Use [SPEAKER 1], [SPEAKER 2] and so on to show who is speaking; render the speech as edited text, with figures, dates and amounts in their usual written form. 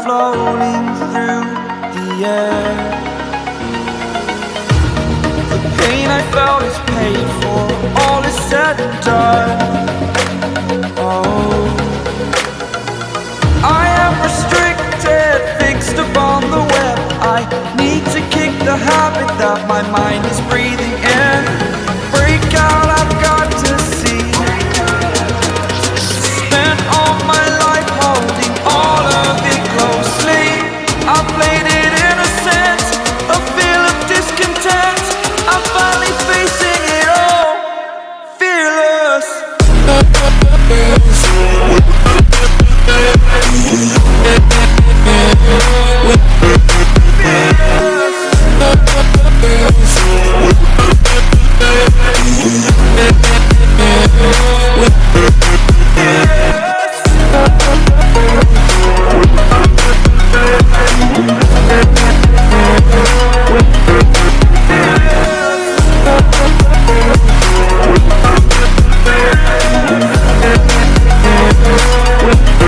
[SPEAKER 1] floating through the air. The pain I felt is paid for, all is said and done. Oh, I am restricted, fixed upon the web. I need to kick the habit that my mind is breathing in. Break out, I've got to see. Spent all my life holding all of it closely. I played it innocent, a feel of discontent. I'm finally facing it all, fearless. Fearless.